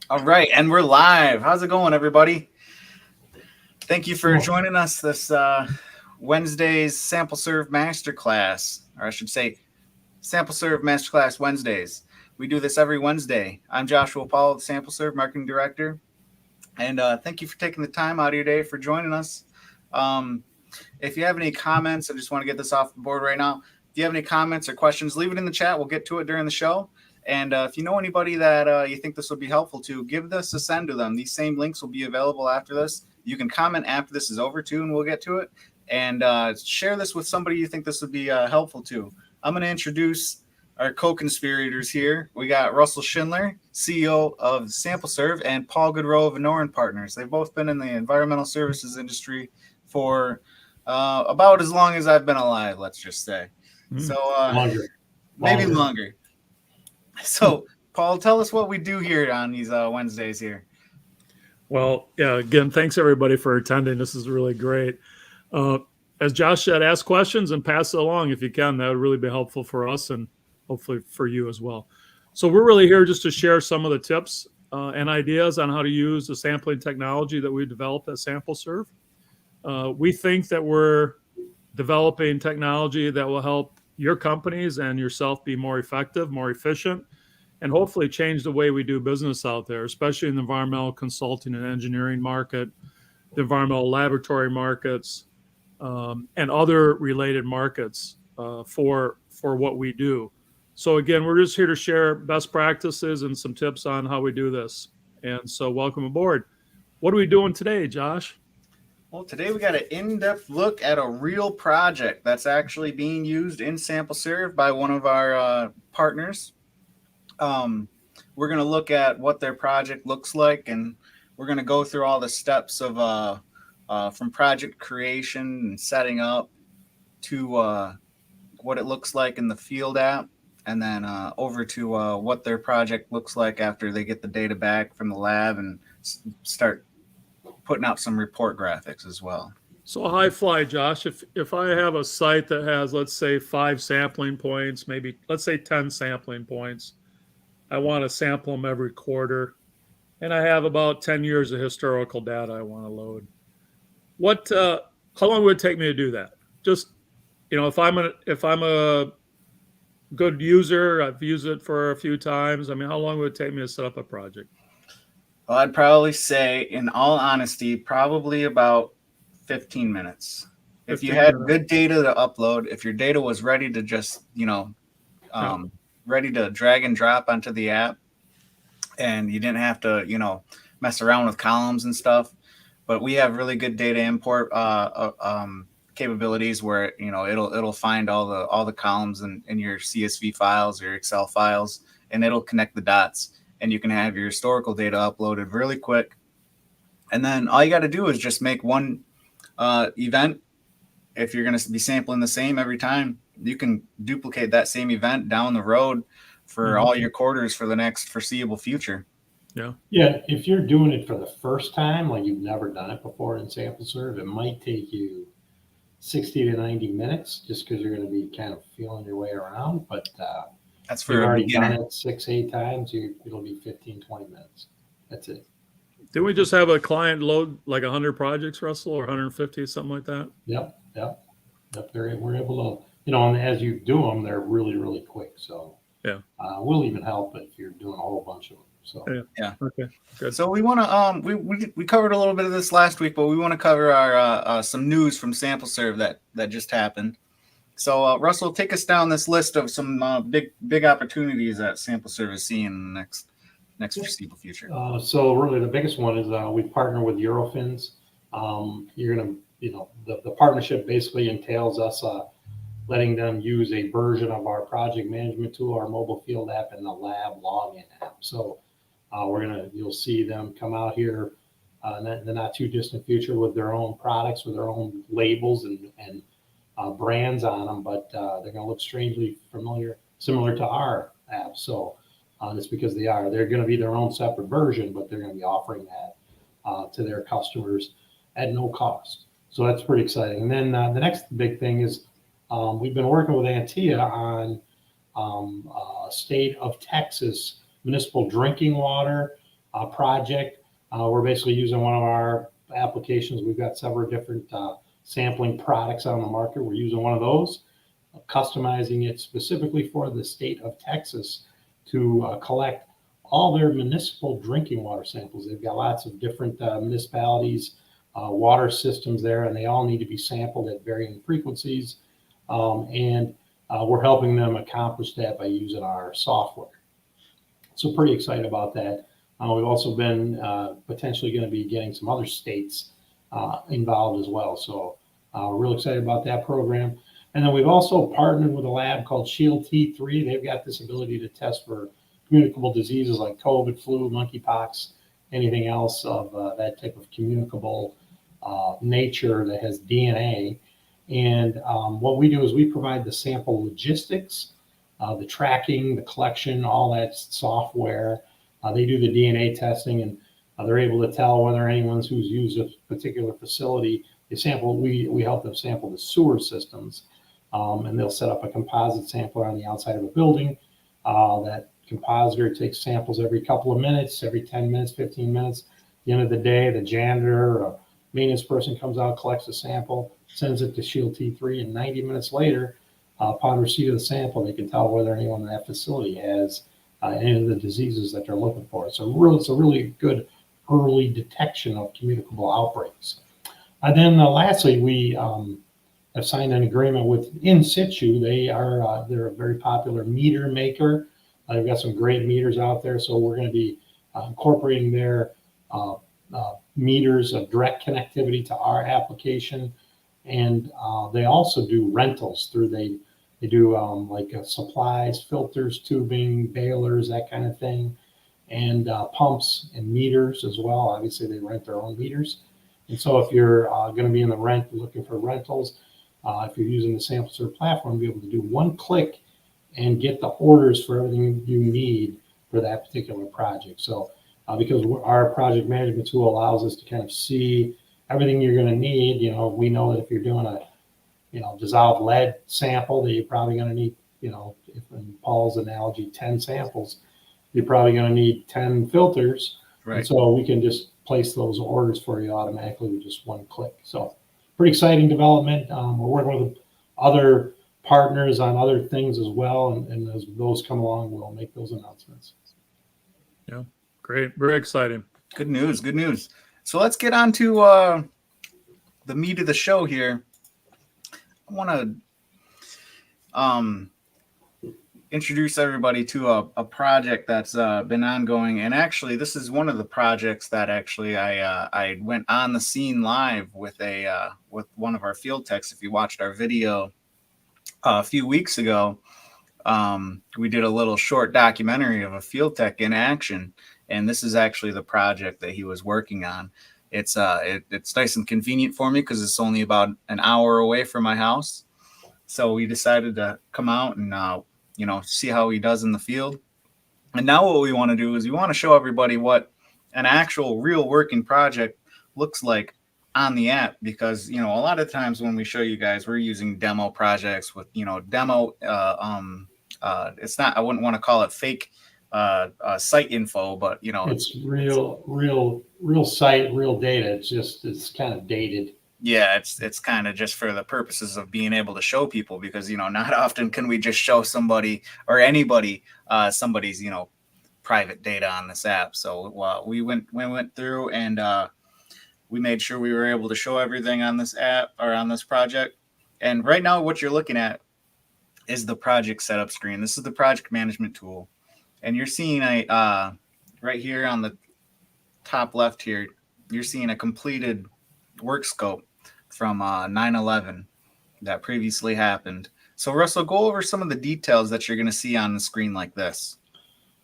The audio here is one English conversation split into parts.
All right, and we're live. How's it going, everybody? Thank you for joining us this Wednesday's SampleServe Masterclass, or I should say SampleServe Masterclass Wednesdays. We do this every Wednesday. I'm Joshua Paul, the SampleServe Marketing Director, and thank you for taking the time out of your day for joining us. If you have any comments, I just want to get this off the board right now. If you have any comments or questions, leave it in the chat. We'll get to it during the show. And if you know anybody that you think this would be helpful to, give this a send to them. These same links will be available after this. You can comment after this is over too, and we'll get to it. And share this with somebody you think this would be helpful to. I'm going to introduce our co-conspirators here. We got Russell Schindler, CEO of SampleServe, and Paul Goodrow of Anoran Partners. They've both been in the environmental services industry for about as long as I've been alive, let's just say. So maybe longer. So, Paul, tell us what we do here on these Wednesdays here. Well, yeah, again, thanks everybody for attending. This is really great. As Josh said, ask questions and pass it along if you can. That would really be helpful for us and hopefully for you as well. So we're really here just to share some of the tips and ideas on how to use the sampling technology that we developed at SampleServe. We think that we're developing technology that will help your companies and yourself be more effective, more efficient, and hopefully change the way we do business out there, especially in the environmental consulting and engineering market, the environmental laboratory markets, and other related markets for what we do. So again, we're just here to share best practices and some tips on how we do this. And so welcome aboard. What are we doing today, Josh? Well, today we got an in-depth look at a real project that's actually being used in SampleServe by one of our partners. We're going to look at what their project looks like, and we're going to go through all the steps of from project creation and setting up to what it looks like in the field app, and then over to what their project looks like after they get the data back from the lab and start putting out some report graphics as well. So a high fly, Josh, if I have a site that has, let's say, 5 sampling points, maybe let's say 10 sampling points, I want to sample them every quarter, and I have about 10 years of historical data I want to load. How long would it take me to do that? Just, if I'm a good user, I've used it for a few times. I mean, how long would it take me to set up a project? Well, I'd probably say, in all honesty, probably about 15 minutes. If you had good data to upload, if your data was ready to just, ready to drag and drop onto the app, and you didn't have to, mess around with columns and stuff. But we have really good data import capabilities where, it'll find all the columns in your CSV files or Excel files, and it'll connect the dots. And you can have your historical data uploaded really quick. And then all you got to do is just make one event. If you're going to be sampling the same every time, you can duplicate that same event down the road for all your quarters for the next foreseeable future. Yeah. If you're doing it for the first time, like you've never done it before in SampleServe, it might take you 60 to 90 minutes just because you're going to be kind of feeling your way around. But that's for you've already done it 6-8 times, it'll be 15-20 minutes. That's it. Didn't we just have a client load like 100 projects, Russell, or 150, something like that? Yep. We're able to, and as you do them, they're really, really quick. So yeah, we'll even help if you're doing a whole bunch of them. So yeah. Okay. Good. So we want to we covered a little bit of this last week, but we want to cover our some news from SampleServe that just happened. So Russell, take us down this list of some big opportunities that SampleServe is seeing in the next foreseeable future. So really the biggest one is we partner with Eurofins. You're gonna, the partnership basically entails us letting them use a version of our project management tool, our mobile field app, and the lab login app. So you'll see them come out here in the not too distant future with their own products, with their own labels and brands on them, but they're going to look strangely similar to our app. So it's because they're going to be their own separate version, but they're going to be offering that to their customers at no cost. So that's pretty exciting. And then the next big thing is we've been working with Antia on state of Texas municipal drinking water project. We're basically using one of our applications. We've got several different sampling products on the market. We're using one of those, customizing it specifically for the state of Texas to collect all their municipal drinking water samples. They've got lots of different municipalities, water systems there, and they all need to be sampled at varying frequencies. And we're helping them accomplish that by using our software. So pretty excited about that. We've also been potentially going to be getting some other states involved as well. So we're real excited about that program. And then we've also partnered with a lab called Shield T3. They've got this ability to test for communicable diseases like COVID, flu, monkeypox, anything else of that type of communicable nature that has DNA. And what we do is we provide the sample logistics, the tracking, the collection, all that software. They do the DNA testing, and they're able to tell whether anyone's who's used a particular facility. They sample. We help them sample the sewer systems, and they'll set up a composite sampler on the outside of a building. That compositor takes samples every couple of minutes, every 10 minutes, 15 minutes. At the end of the day, the janitor or maintenance person comes out, collects a sample, sends it to Shield T3, and 90 minutes later, upon receipt of the sample, they can tell whether anyone in that facility has any of the diseases that they're looking for. It's a really good early detection of communicable outbreaks. And then lastly, we have signed an agreement with In Situ. They're a very popular meter maker. They've got some great meters out there, so we're going to be incorporating their meters of direct connectivity to our application. And they also do rentals through they do supplies, filters, tubing, balers, that kind of thing, and pumps and meters as well. Obviously, they rent their own meters. And so if you're going to be in the looking for rentals, if you're using the SampleServe platform, be able to do one click and get the orders for everything you need for that particular project. So because our project management tool allows us to kind of see everything you're going to need, we know that if you're doing a dissolved lead sample, that you're probably going to need, if in Paul's analogy, 10 samples, you're probably going to need 10 filters. Right. And so we can just place those orders for you automatically with just one click. So pretty exciting development. We're working with other partners on other things as well. And as those come along, we'll make those announcements. Yeah, great. Very exciting. Good news. Good news. So let's get on to the meat of the show here. I want to introduce everybody to a project that's been ongoing, and actually, this is one of the projects that actually I went on the scene live with with one of our field techs. If you watched our video a few weeks ago, we did a little short documentary of a field tech in action, and this is actually the project that he was working on. It's nice and convenient for me because it's only about an hour away from my house. So we decided to come out and see how he does in the field. And now what we want to do is we want to show everybody what an actual real working project looks like on the app, because a lot of times when we show you guys, we're using demo projects with demo. It's not, I wouldn't want to call it fake site info, but it's real site, real data. It's kind of dated. Yeah, it's kind of just for the purposes of being able to show people, because not often can we just show somebody or anybody somebody's private data on this app. So we went through and we made sure we were able to show everything on this app or on this project. And right now, what you're looking at is the project setup screen. This is the project management tool. And you're seeing right here on the top left here, you're seeing a completed work scope from 9/11 that previously happened. So Russell, go over some of the details that you're going to see on the screen like this.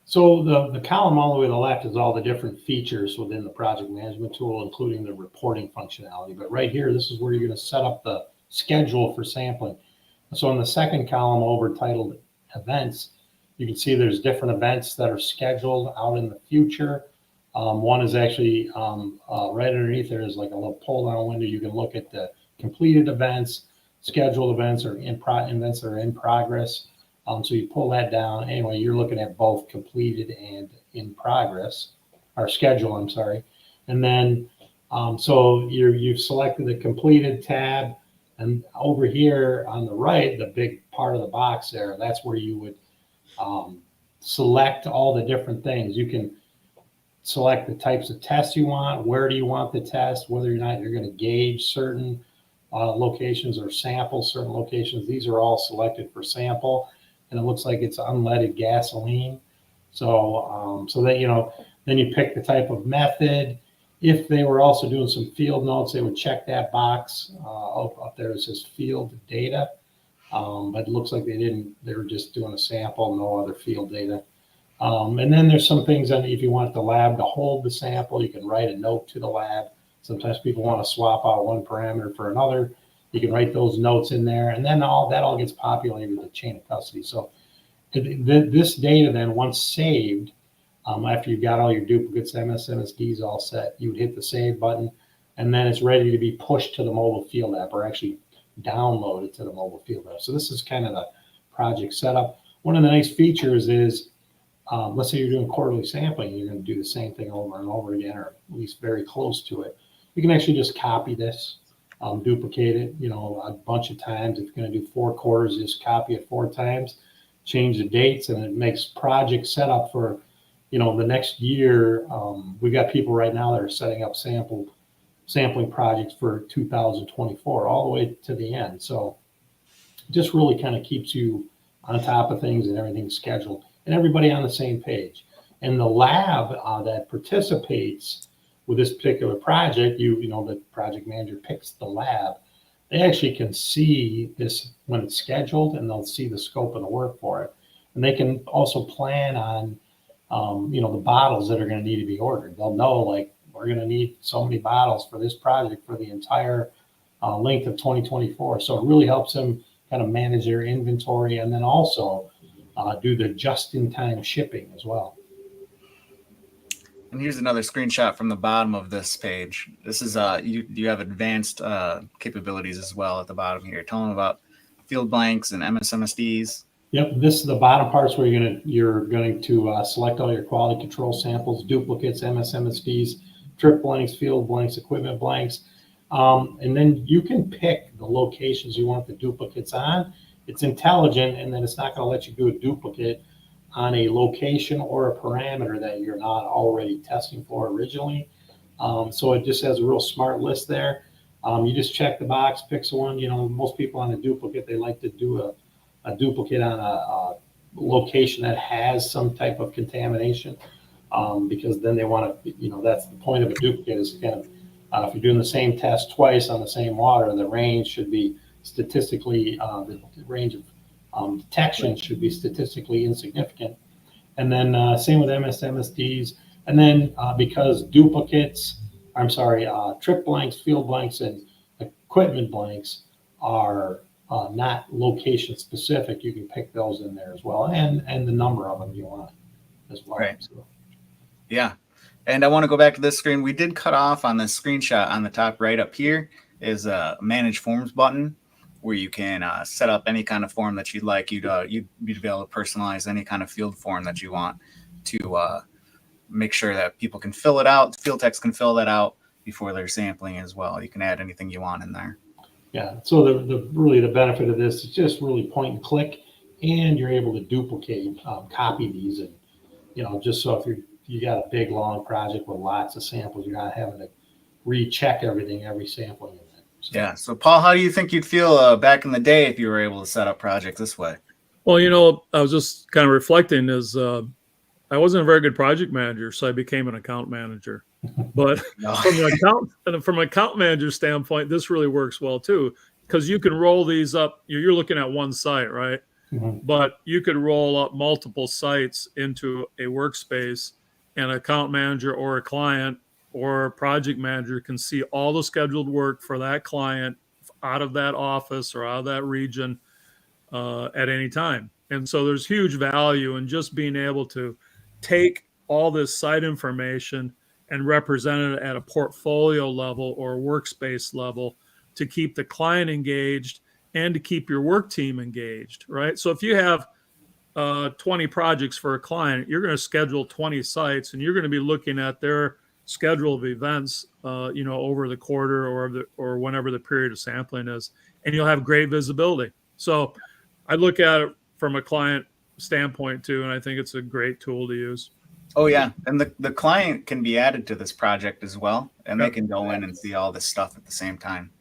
So the column all the way to the left is all the different features within the project management tool, including the reporting functionality. But right here, this is where you're going to set up the schedule for sampling. So in the second column over titled events, you can see there's different events that are scheduled out in the future. One is actually right underneath there is like a little pull down window. You can look at the completed events, scheduled events, or events that are in progress. So you pull that down. Anyway, you're looking at both completed and in progress, or schedule, I'm sorry. And then, so you've selected the completed tab, and over here on the right, the big part of the box there, that's where you would select all the different things. You can select the types of tests you want, where do you want the test, whether or not you're going to gauge certain locations or sample certain locations. These are all selected for sample, and it looks like it's unleaded gasoline. So, so that, then you pick the type of method. If they were also doing some field notes, they would check that box up there that says field data. But it looks like they were just doing a sample, no other field data. And then there's some things that if you want the lab to hold the sample, you can write a note to the lab. Sometimes people want to swap out one parameter for another. You can write those notes in there, and then all that gets populated with the chain of custody. So this data then, once saved, after you've got all your duplicates, MSDs all set, you would hit the save button, and then it's ready to be pushed to the mobile field app, or actually downloaded to the mobile field app. So this is kind of the project setup. One of the nice features is, let's say you're doing quarterly sampling, and you're going to do the same thing over and over again, or at least very close to it. You can actually just copy this, duplicate it, a bunch of times. If you're going to do 4 quarters, just copy it 4 times, change the dates, and it makes project setup for, the next year. We've got people right now that are setting up sampling projects for 2024 all the way to the end. So it just really kind of keeps you on top of things and everything's scheduled and everybody on the same page. And the lab that participates with this particular project, the project manager picks the lab. They actually can see this when it's scheduled, and they'll see the scope of the work for it. And they can also plan on, the bottles that are going to need to be ordered. They'll know, like, we're going to need so many bottles for this project for the entire length of 2024. So it really helps them kind of manage their inventory, and then also do the just-in-time shipping as well. And here's another screenshot from the bottom of this page. This is you have advanced capabilities as well at the bottom here. Tell them about field blanks and MSDs. Yep, this is the bottom parts where you're going to select all your quality control samples, duplicates, MSDs, trip blanks, field blanks, equipment blanks, and then you can pick the locations you want the duplicates on. It's intelligent, and then it's not going to let you do a duplicate on a location or a parameter that you're not already testing for originally. So it just has a real smart list there. You just check the box, pick one. Most people on a duplicate, they like to do a duplicate on a location that has some type of contamination, because then they want to, that's the point of a duplicate, is kind of, if you're doing the same test twice on the same water, the range should be statistically, the range of detection should be statistically insignificant. And then same with MSDs. And then because trip blanks, field blanks, and equipment blanks are not location specific, you can pick those in there as well, and the number of them you want as well. Right. So. Yeah. And I want to go back to this screen. We did cut off on this screenshot on the top right up here is a manage forms button, where you can set up any kind of form that you'd like. You'd be able to personalize any kind of field form that you want to make sure that people can fill it out. Field techs can fill that out before they're sampling as well. You can add anything you want in there. Yeah. So the benefit of this is just really point and click, and you're able to duplicate, copy these, and just so if you got a big long project with lots of samples, you're not having to recheck every sampling in there. So. Yeah. So Paul, how do you think you'd feel back in the day if you were able to set up projects this way? Well, I was just kind of reflecting as I wasn't a very good project manager, so I became an account manager. But from an account manager standpoint, this really works well too, because you can roll these up. You're looking at one site, right? Mm-hmm. But you could roll up multiple sites into a workspace, and an account manager or a client or a project manager can see all the scheduled work for that client out of that office or out of that region at any time. And so there's huge value in just being able to take all this site information and represent it at a portfolio level or workspace level to keep the client engaged and to keep your work team engaged, right? So if you have 20 projects for a client, you're going to schedule 20 sites, and you're going to be looking at their schedule of events, over the quarter or whenever the period of sampling is, and you'll have great visibility. So I look at it from a client standpoint too, and I think it's a great tool to use. Oh yeah, and the client can be added to this project as well, and they can go in and see all this stuff at the same time.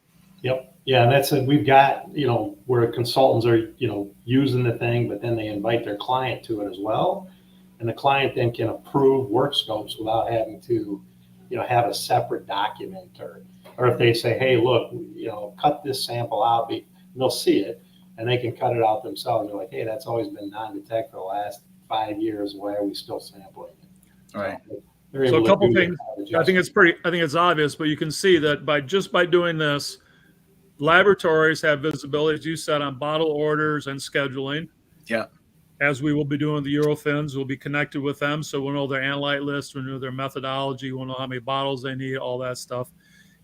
Yep. Yeah, and that's it. We've got, where consultants are, using the thing, but then they invite their client to it as well. And the client then can approve work scopes without having to, have a separate document or if they say, hey, look, cut this sample out, they'll see it and they can cut it out themselves. They're like, hey, that's always been non-detect for the last 5 years. Why are we still sampling it? Right. So a couple things. I think it's obvious, but you can see that by doing this, laboratories have visibility, as you said, on bottle orders and scheduling. Yeah. As we will be doing the Eurofins, we'll be connected with them. So we'll know their analyte list, we'll know their methodology, we'll know how many bottles they need, all that stuff.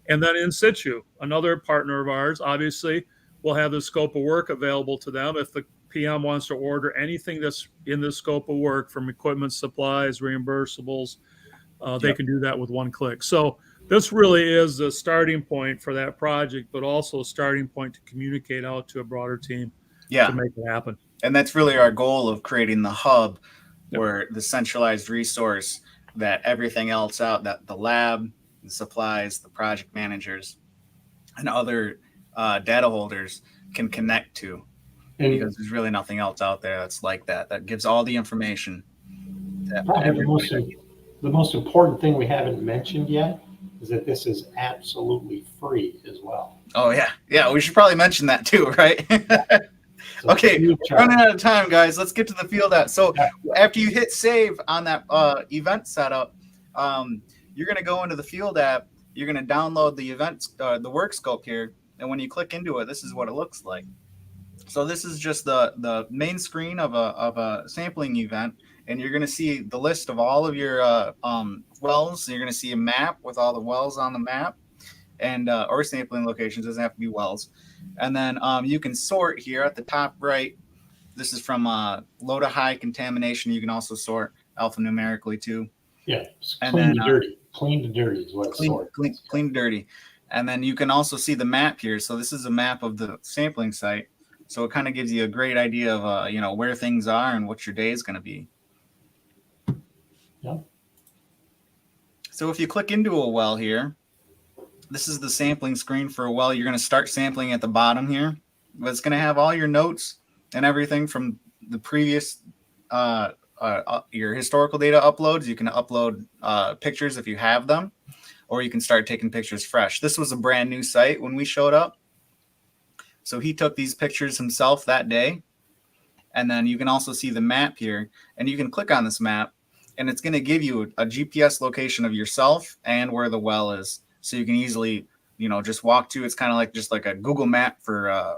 And then in situ, another partner of ours, obviously, will have the scope of work available to them. If the PM wants to order anything that's in the scope of work, from equipment, supplies, reimbursables, they can do that with one click. So this really is the starting point for that project, but also a starting point to communicate out to a broader team to make it happen. And that's really our goal of creating the hub, where the centralized resource that everything else out, that the lab, the supplies, the project managers, and other data holders can connect to. Because there's really nothing else out there that's like that. That gives all the information. The most important thing we haven't mentioned yet is that this is absolutely free as well. Oh yeah. Yeah, we should probably mention that too, right? So okay, running out of time, guys. Let's get to the field app. So after you hit save on that event setup, you're going to go into the field app. You're going to download the events, the work scope here. And when you click into it, this is what it looks like. So this is just the main screen of a sampling event. And you're going to see the list of all of your wells. You're going to see a map with all the wells on the map, and or sampling locations. Doesn't have to be wells. And then you can sort here at the top right. This is from low to high contamination. You can also sort alphanumerically too. Yeah, clean to dirty. Clean to dirty is what it's sorted. Clean to dirty. And then you can also see the map here. So this is a map of the sampling site. So it kind of gives you a great idea of where things are and what your day is going to be. Yeah. So if you click into a well here, this is the sampling screen for a well. You're going to start sampling at the bottom here. But it's going to have all your notes and everything from the previous your historical data uploads. You can upload pictures if you have them, or you can start taking pictures fresh. This was a brand new site when we showed up. So he took these pictures himself that day. And then you can also see the map here, and you can click on this map, and it's going to give you a GPS location of yourself and where the well is. So you can easily, just walk to. It's kind of like just like a Google map for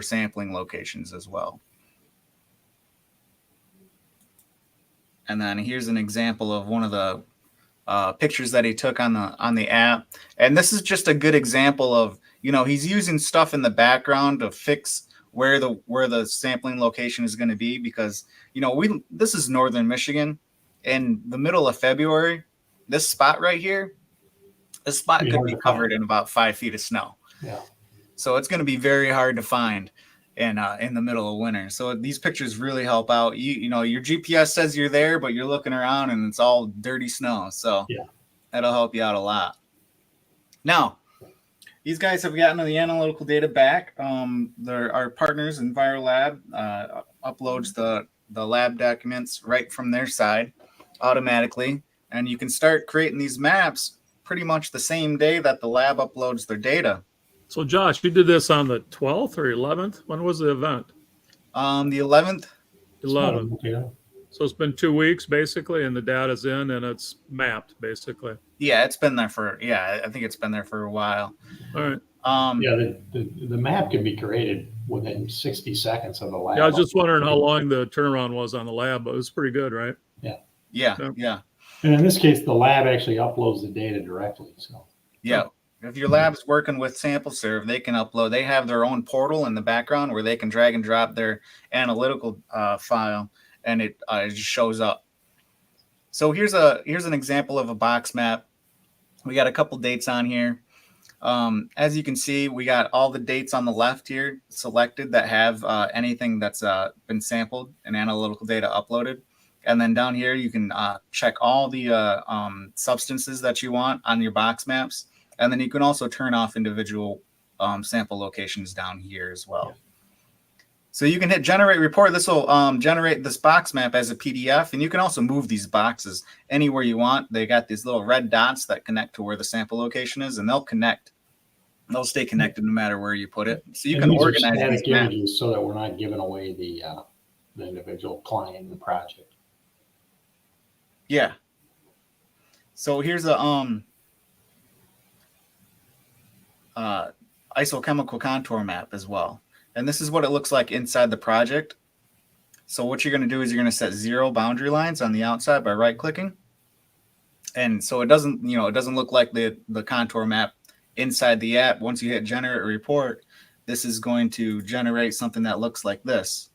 sampling locations as well. And then here's an example of one of the pictures that he took on the app. And this is just a good example of, he's using stuff in the background to fix where the sampling location is going to be, because, this is northern Michigan. In the middle of February, this spot right here, this spot could be covered in about 5 feet of snow. Yeah. So it's going to be very hard to find in the middle of winter. So these pictures really help out. Your GPS says you're there, but you're looking around and it's all dirty snow. So that'll help you out a lot. Now, these guys have gotten the analytical data back. Our partners, EnviroLab, uploads the lab documents right from their side automatically. And you can start creating these maps pretty much the same day that the lab uploads their data. So Josh, you did this on the 12th or 11th? When was the event? The 11th. 11th. Yeah. So it's been 2 weeks basically, and the data's in and it's mapped basically. Yeah, it's been there I think it's been there for a while. All right. The map can be created within 60 seconds of the lab. Yeah, I was just wondering how long the turnaround was on the lab, but it was pretty good, right? Yeah. And in this case, the lab actually uploads the data directly. So yeah. If your lab's working with SampleServe, they can upload. They have their own portal in the background where they can drag and drop their analytical file, and it just shows up. So here's an example of a box map. We got a couple dates on here. As you can see, we got all the dates on the left here selected that have anything that's been sampled and analytical data uploaded. And then down here, you can check all the substances that you want on your box maps. And then you can also turn off individual sample locations down here as well. Yeah. So you can hit generate report. This will generate this box map as a PDF. And you can also move these boxes anywhere you want. They got these little red dots that connect to where the sample location is, and they'll connect. They'll stay connected no matter where you put it. So you can organize these images so that we're not giving away the individual client in the project. Yeah. So here's a isochemical contour map as well. And this is what it looks like inside the project. So what you're going to do is you're going to set 0 boundary lines on the outside by right clicking. And so it doesn't look like the contour map inside the app. Once you hit generate report, this is going to generate something that looks like this.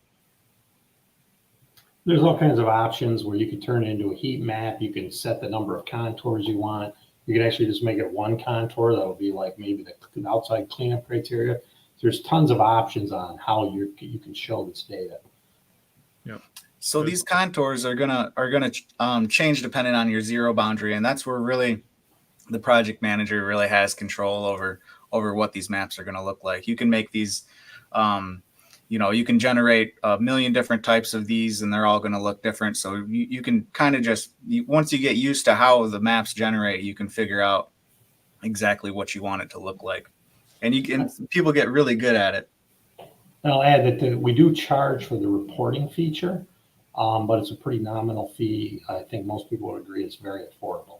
There's all kinds of options where you can turn it into a heat map. You can set the number of contours you want. You can actually just make it one contour. That'll be like maybe the outside cleanup criteria. There's tons of options on how you can show this data. Yeah. So these contours are gonna change depending on your 0 boundary, and that's where really the project manager really has control over what these maps are gonna look like. You can make these, you can generate a million different types of these, and they're all gonna look different. So you can kind of just once you get used to how the maps generate, you can figure out exactly what you want it to look like. And people get really good at it. I'll add that we do charge for the reporting feature, but it's a pretty nominal fee. I think most people would agree it's very affordable.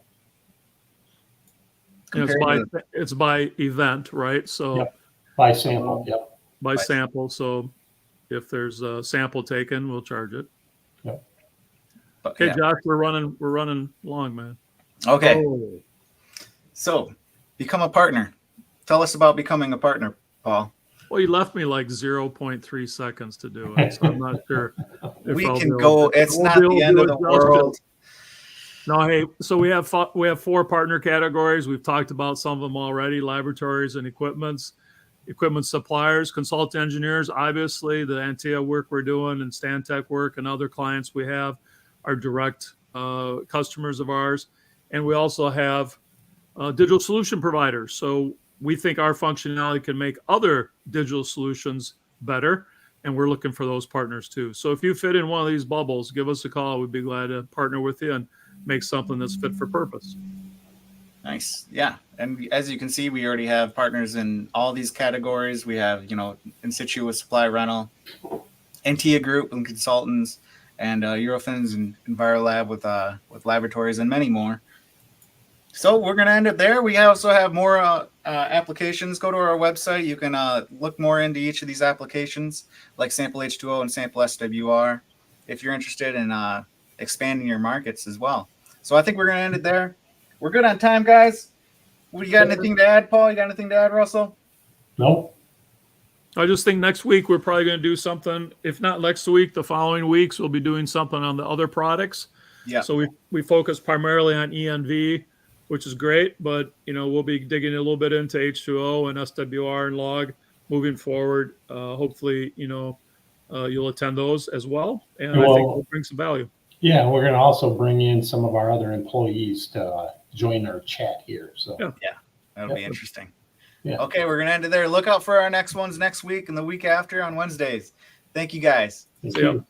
It's by event, right? So yep. By sample, yep. By sample. So if there's a sample taken, we'll charge it. Yep. Okay, yeah. Josh, we're running long, man. Okay. So become a partner. Tell us about becoming a partner, Paul. Well, you left me like 0.3 seconds to do it, so I'm not sure. We can go. It's not the end of the world. No, hey. So we have 4 partner categories. We've talked about some of them already: laboratories and equipment suppliers, consultant engineers. Obviously, the Antia work we're doing and Stantec work and other clients we have are direct customers of ours, and we also have digital solution providers. So we think our functionality can make other digital solutions better, and we're looking for those partners too. So if you fit in one of these bubbles, give us a call. We'd be glad to partner with you and make something that's fit for purpose. Nice. Yeah. And as you can see, we already have partners in all these categories. We have, in situ with supply rental, Antia Group and consultants, and Eurofins and Envirolab with laboratories and many more. So we're going to end it there. We also have more applications. Go to our website. You can look more into each of these applications, like Sample H2O and Sample SWR, if you're interested in expanding your markets as well. So I think we're going to end it there. We're good on time, guys. You got anything to add, Paul? You got anything to add, Russell? No. I just think next week we're probably going to do something. If not next week, the following weeks we'll be doing something on the other products. Yeah. So we focus primarily on ENV, which is great, but we'll be digging a little bit into H2O and SWR and log moving forward. Hopefully, you'll attend those as well, and I think we'll bring some value. Yeah, we're going to also bring in some of our other employees to join our chat here. So yeah, that'll be interesting. Yeah. Okay, we're going to end it there. Look out for our next ones next week and the week after on Wednesdays. Thank you, guys. Thank you.